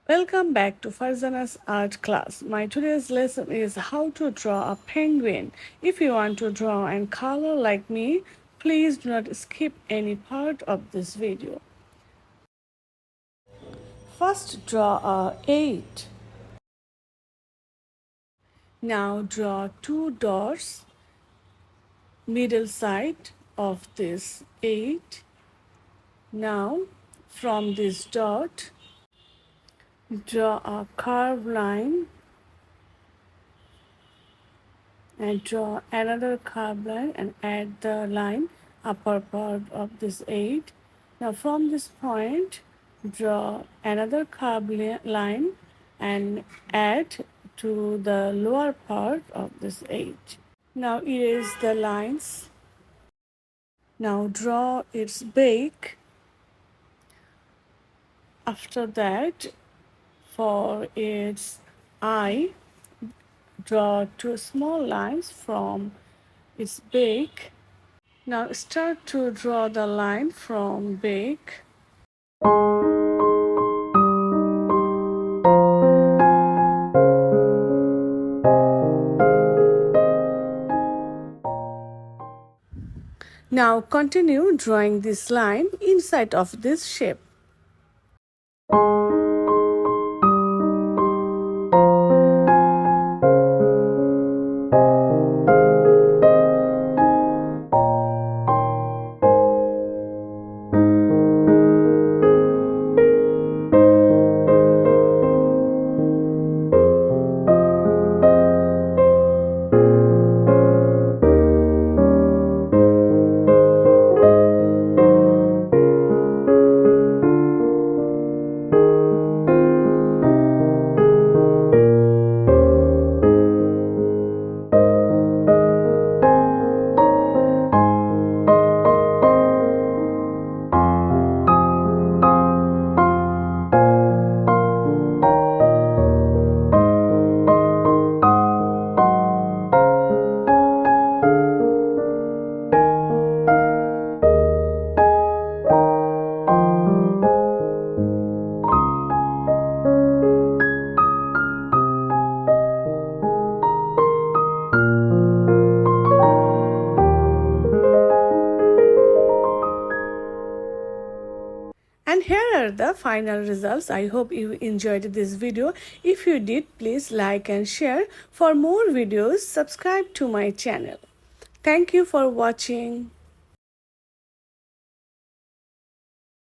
Welcome back to Farzana's art class. My today's lesson is how to draw a penguin. If you want to draw and color like me, please do not skip any part of this video. First draw a 8. Now draw 2 dots middle side of this 8. Now from this dot draw a curved line and draw another curved line and add the line upper part of this 8. Now from this point draw another curved line and add to the lower part of this 8. Now erase the lines. Now draw its beak. After that, for its eye, draw 2 small lines from its beak. Now start to draw the line from beak. Now continue drawing this line inside of this shape. And here are the final results. I hope you enjoyed this video. If you did, please like and share. For more videos, subscribe to my channel. Thank you for watching.